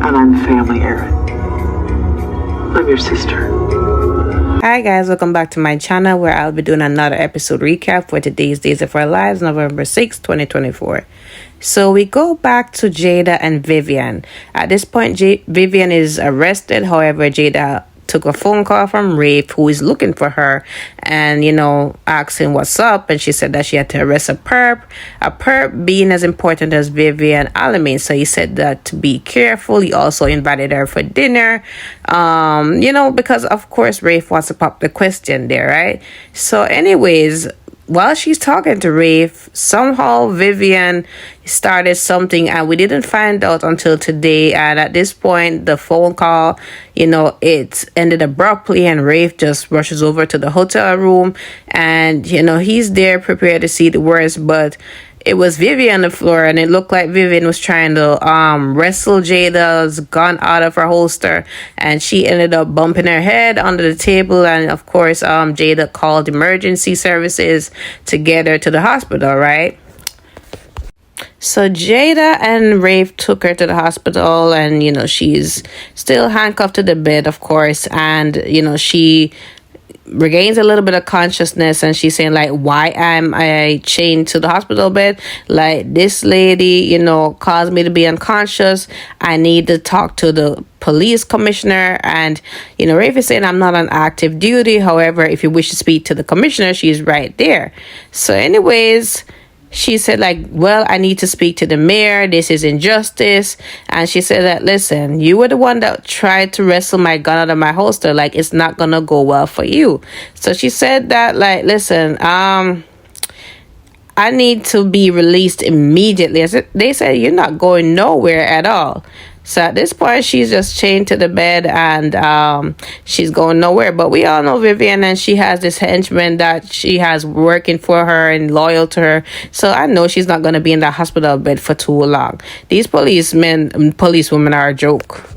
And I'm the family heir. I'm your sister. Hi guys, welcome back to my channel where I'll be doing another episode recap for today's Days of Our Lives, November 6, 2024. So we go back to Jada and Vivian. At this point, Vivian is arrested. However, Jada took a phone call from Rafe, who is looking for her, and asking what's up. And she said that she had to arrest a perp being as important as Vivian Alamin. So he said that to be careful. He also invited her for dinner, because of course Rafe wants to pop the question there, right? So anyways, while she's talking to Rafe, somehow Vivian started something and we didn't find out until today. And at this point, the phone call, it ended abruptly and Rafe just rushes over to the hotel room and, he's there prepared to see the worst, but it was Vivian on the floor, and it looked like Vivian was trying to wrestle Jada's gun out of her holster, and she ended up bumping her head under the table. And of course, Jada called emergency services to get her to the hospital, right? So Jada and Rafe took her to the hospital, and she's still handcuffed to the bed, of course, and she regains a little bit of consciousness, and she's saying like, why am I chained to the hospital bed? Like, this lady caused me to be unconscious. I need to talk to the police commissioner. And Rafe is saying, I'm not on active duty, however, if you wish to speak to the commissioner, she's right there. So anyways, she said like, well, I need to speak to the mayor. This is injustice. And she said that, listen, you were the one that tried to wrestle my gun out of my holster. Like, it's not going to go well for you. So she said that, like, listen, I need to be released immediately. They said, you're not going nowhere at all. So at this point, she's just chained to the bed and she's going nowhere. But we all know Vivian, and she has this henchman that she has working for her and loyal to her. So I know she's not going to be in that hospital bed for too long. These policewomen are a joke.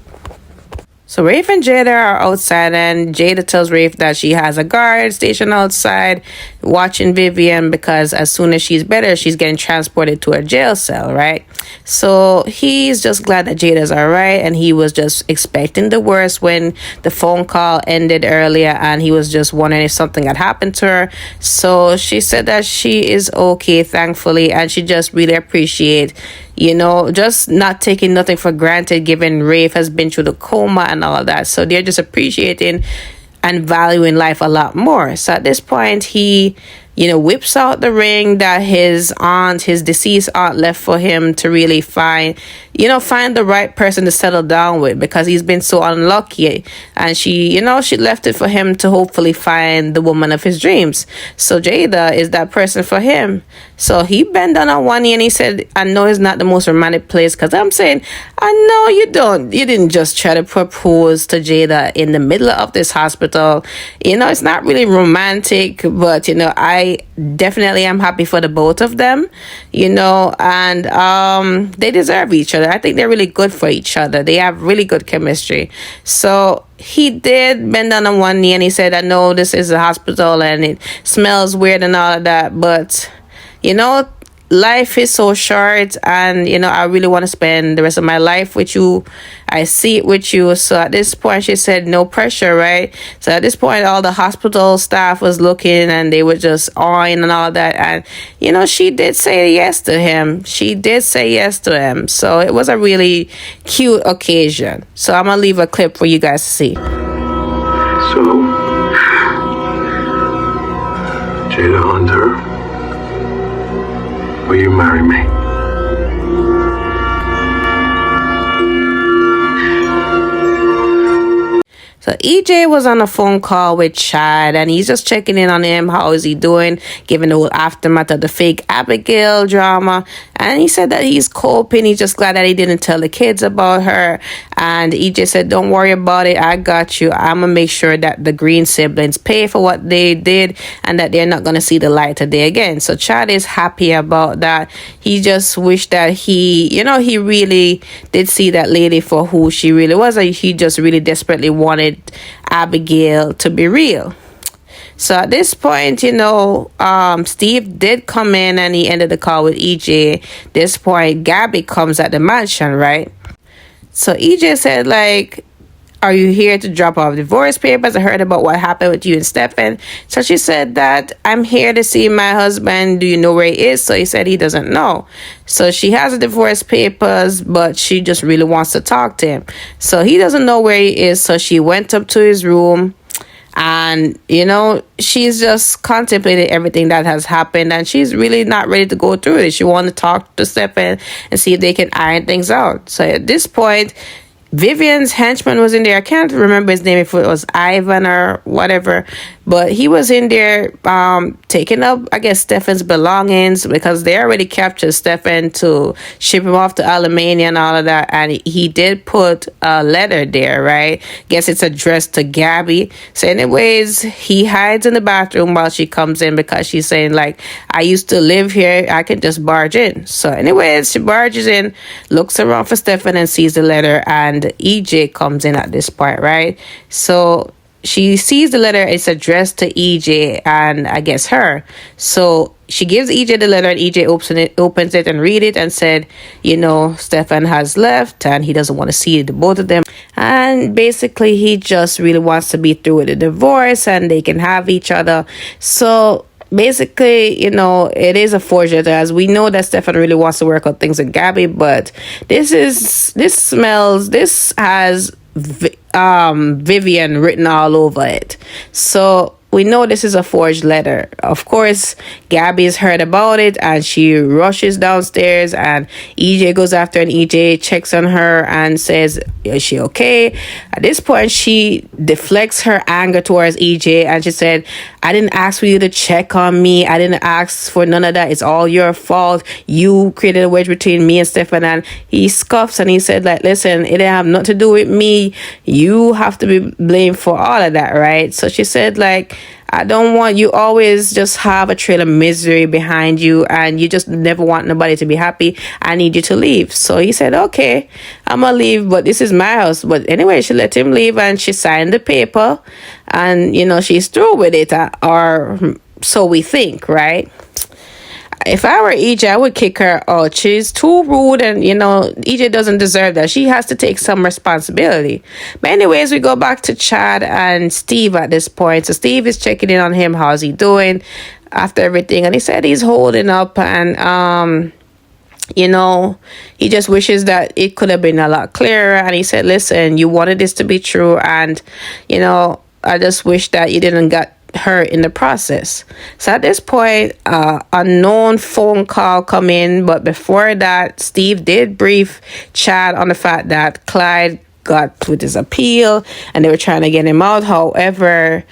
So Rafe and Jada are outside, and Jada tells Rafe that she has a guard stationed outside watching Vivian because as soon as she's better, she's getting transported to a jail cell, right? So he's just glad that Jada's all right, and he was just expecting the worst when the phone call ended earlier, and he was just wondering if something had happened to her. So she said that she is okay, thankfully, and she just really appreciates just not taking nothing for granted, given Rafe has been through the coma and all of that. So they're just appreciating and valuing life a lot more. So at this point, he whips out the ring that his deceased aunt left for him to really find the right person to settle down with, because he's been so unlucky. And she left it for him to hopefully find the woman of his dreams. So Jada is that person for him. So he bent down on one knee and he said, I know it's not the most romantic place, because I'm saying, I know you didn't just try to propose to Jada in the middle of this hospital. It's not really romantic, but I definitely am happy for the both of them, and they deserve each other. I think they're really good for each other. They have really good chemistry. So he did bend down on one knee and he said, I know this is a hospital and it smells weird and all of that, but life is so short, and I really want to spend the rest of my life with you. I see it with you. So at this point, she said no pressure, right? So at this point, all the hospital staff was looking and they were just awing and all that, and she did say yes to him. So it was a really cute occasion. So I'm gonna leave a clip for you guys to see. So Jada Hunter, will you marry me? So EJ was on a phone call with Chad, and he's just checking in on him. How is he doing, given the whole aftermath of the fake Abigail drama? And he said that he's coping. He's just glad that he didn't tell the kids about her. And EJ said, don't worry about it. I got you. I'm going to make sure that the Green siblings pay for what they did and that they're not going to see the light of day again. So Chad is happy about that. He just wished that he really did see that lady for who she really was. He just really desperately wanted Abigail to be real. So at this point, Steve did come in and he ended the call with EJ. This point, Gabby comes at the mansion, right? So EJ said, like, are you here to drop off divorce papers? I heard about what happened with you and Stefan. So she said that I'm here to see my husband. Do you know where he is? So he said he doesn't know. So she has the divorce papers, but she just really wants to talk to him. So he doesn't know where he is. So she went up to his room. And, she's just contemplating everything that has happened. And she's really not ready to go through it. She wants to talk to Stefan and see if they can iron things out. So at this point, Vivian's henchman was in there. I can't remember his name, if it was Ivan or whatever, but he was in there taking up, I guess, Stefan's belongings, because they already captured Stefan to ship him off to Alemania and all of that. And he did put a letter there, right? Guess it's addressed to Gabby. So anyways, he hides in the bathroom while she comes in, because she's saying, like, I used to live here, I can just barge in. So anyways, she barges in, looks around for Stefan and sees the letter, and EJ comes in at this point, right? So she sees the letter, it's addressed to EJ and I guess her. So she gives EJ the letter, and EJ opens it and read it and said, Stefan has left and he doesn't want to see the both of them. And basically he just really wants to be through with the divorce and they can have each other. So basically, it is a forged letter, as we know that Stefan really wants to work out things with Gabby, but this has Vivian written all over it. So we know this is a forged letter. Of course, Gabby's heard about it and she rushes downstairs, and EJ goes after, and EJ checks on her and says, is she okay? At this point, she deflects her anger towards EJ and she said, I didn't ask for you to check on me. I didn't ask for none of that. It's all your fault. You created a wedge between me and Stefan. And he scoffs and he said, like, listen, it didn't have nothing to do with me. You have to be blamed for all of that, right? So she said, like, I don't want you always just have a trail of misery behind you and you just never want nobody to be happy. I need you to leave. So he said, okay, I'm gonna leave, but this is my house. But anyway, she let him leave and she signed the paper and, she's through with it, or so we think, right? If I were EJ, I would kick her out. She's too rude and, EJ doesn't deserve that. She has to take some responsibility. But anyways, we go back to Chad and Steve at this point. So Steve is checking in on him. How's he doing after everything? And he said he's holding up and, he just wishes that it could have been a lot clearer. And he said, listen, you wanted this to be true. And, I just wish that you didn't get her in the process. So at this point, unknown phone call come in, but before that, Steve did brief Chad on the fact that Clyde got with his appeal and they were trying to get him out. However,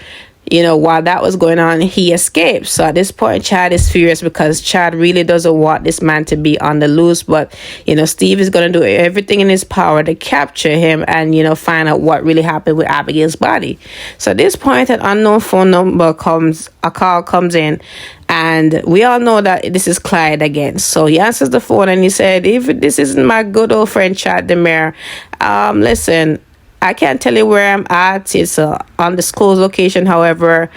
while that was going on, he escaped. So at this point, Chad is furious because Chad really doesn't want this man to be on the loose. But, Steve is going to do everything in his power to capture him and, find out what really happened with Abigail's body. So at this point, an unknown phone number a call comes in. And we all know that this is Clyde again. So he answers the phone and he said, if this isn't my good old friend Chad the mayor, listen, I can't tell you where I'm at. It's an undisclosed location. However,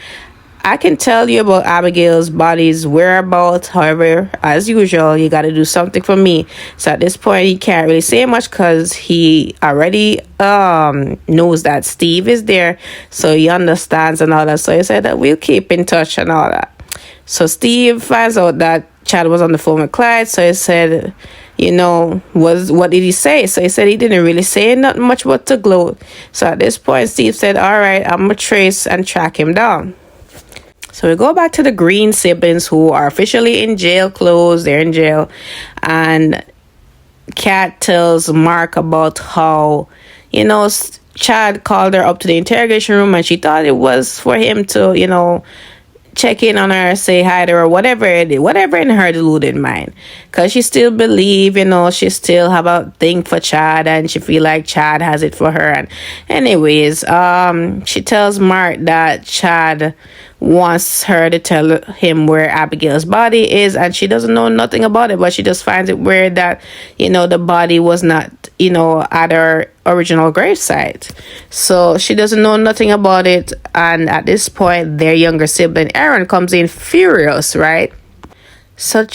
I can tell you about Abigail's body's whereabouts. However, as usual, you got to do something for me. So at this point, he can't really say much because he already knows that Steve is there. So he understands and all that. So he said that we'll keep in touch and all that. So Steve finds out that Chad was on the phone with Clyde. So he said, what did he say? So he said he didn't really say nothing much but to gloat. So at this point, Steve said, all right, I'm going to trace and track him down. So we go back to the Green siblings who are officially in jail clothes. They're in jail. And Kat tells Mark about how, Chad called her up to the interrogation room and she thought it was for him to, check in on her, say hi to her, whatever in her deluded mind. Because she still believe, she still have a thing for Chad and she feel like Chad has it for her. And anyways, she tells Mark that Chad wants her to tell him where Abigail's body is, and she doesn't know nothing about it, but she just finds it weird that, the body was not, at her original gravesite. So she doesn't know nothing about it, and at this point, their younger sibling, Aaron, comes in furious, right? So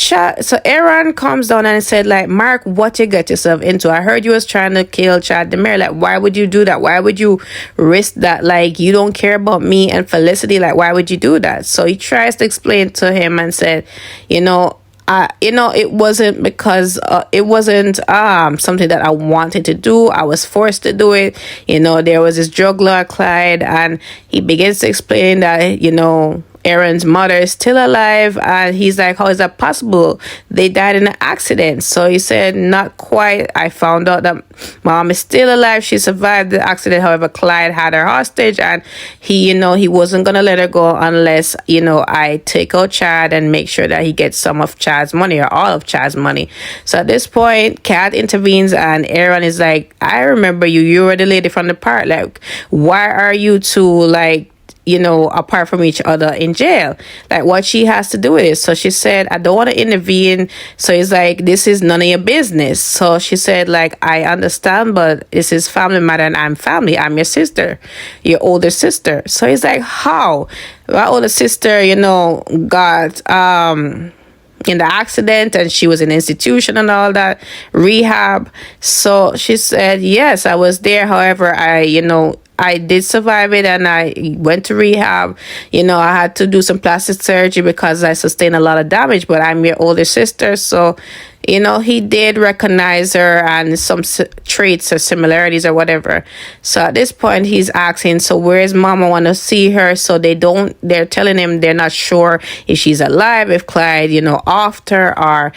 Aaron comes down and said, like, Mark, what you get yourself into? I heard you was trying to kill Chad the mayor. Like, why would you do that? Why would you risk that? Like, you don't care about me and Felicity. Like, why would you do that? So he tries to explain to him and said, it wasn't because it wasn't something that I wanted to do. I was forced to do it. There was this drug lord Clyde, and he begins to explain that Aaron's mother is still alive, and he's like, how is that possible? They died in an accident. So he said, not quite. I found out that mom is still alive. She survived the accident. However, Clyde had her hostage, and he wasn't gonna let her go unless I take out Chad and make sure that he gets some of Chad's money or all of Chad's money. So at this point, Kat intervenes, and Aaron is like, I remember you. You were the lady from the park. Like, why are you two apart from each other in jail? Like, what she has to do with it? So she said, I don't want to intervene. So he's like, this is none of your business. So she said, like, I understand, but this is family matter, and I'm family. I'm your sister, your older sister. So he's like, how? My older sister, got in the accident, and she was in institution and all that, rehab. So she said, yes, I was there. However, I did survive it, and I went to rehab. I had to do some plastic surgery because I sustained a lot of damage, but I'm your older sister. So he did recognize her and some traits or similarities or whatever. So at this point, he's asking, so where's mama? Want to see her. So they're telling him they're not sure if she's alive, if Clyde, offed her, or,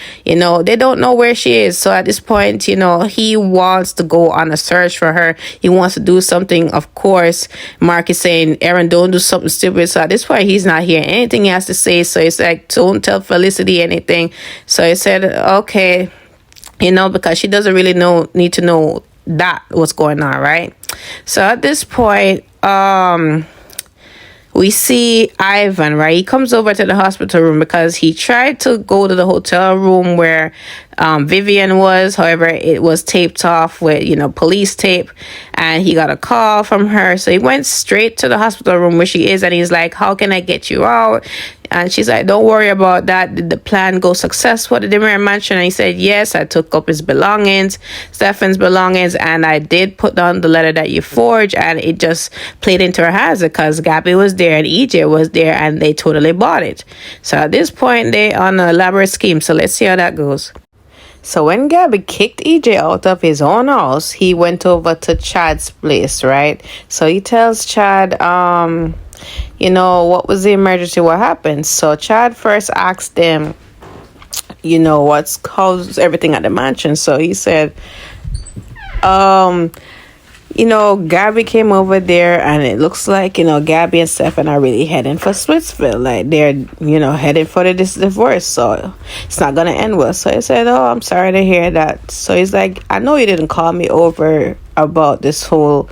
they don't know where she is. So at this point, he wants to go on a search for her. He wants to do something. Of course, Mark is saying, Aaron, don't do something stupid. So at this point, he's not hearing anything he has to say. So it's like, don't tell Felicity anything. So he said, okay, because she doesn't really need to know that what's going on, right? So at this point, we see Ivan, right? He comes over to the hospital room because he tried to go to the hotel room where Vivian was. However, it was taped off with, police tape, and he got a call from her. So he went straight to the hospital room where she is, and he's like, how can I get you out? And she's like, don't worry about that. Did the plan go successful at the Demir Mansion? And he said, yes, I took up his belongings, Stefan's belongings, and I did put down the letter that you forged, and it just played into her hands because Gabby was there and EJ was there, and they totally bought it. So at this point, they on an elaborate scheme. So let's see how that goes. So when Gabby kicked EJ out of his own house, he went over to Chad's place, right? So he tells Chad, what was the emergency? What happened? So Chad first asked him, how's everything at the mansion? So he said, Gabby came over there, and it looks like, Gabby and Stefan are really heading for Splitsville. Like, they're, heading for this divorce. So it's not going to end well. So I said, oh, I'm sorry to hear that. So he's like, I know you didn't call me over about this whole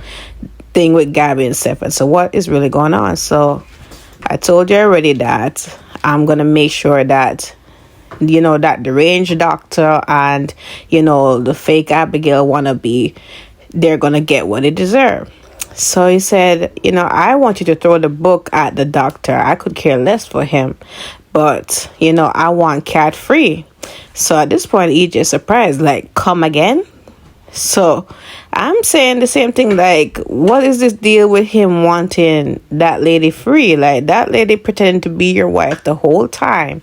thing with Gabby and Stefan. So what is really going on? So I told you already that I'm going to make sure that, that the range doctor and, the fake Abigail wannabe, they're going to get what they deserve. So he said, I want you to throw the book at the doctor. I could care less for him. But, I want Cat free. So at this point, EJ surprised, like, come again? So I'm saying the same thing, like, what is this deal with him wanting that lady free? Like, that lady pretending to be your wife the whole time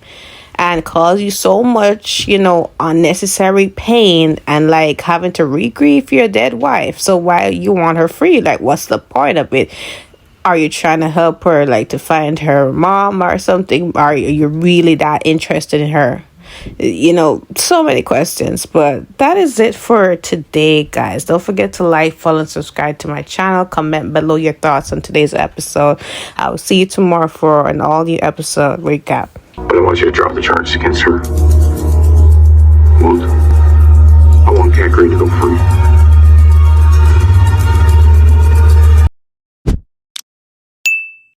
and cause you so much, unnecessary pain and, like, having to re-grieve your dead wife. So why you want her free? Like, what's the point of it? Are you trying to help her, like, to find her mom or something? Are you really that interested in her? So many questions. But that is it for today, guys. Don't forget to like, follow, and subscribe to my channel. Comment below your thoughts on today's episode. I will see you tomorrow for an all-new episode recap. But I want you to drop the charges against her. I want Cat Green to go free.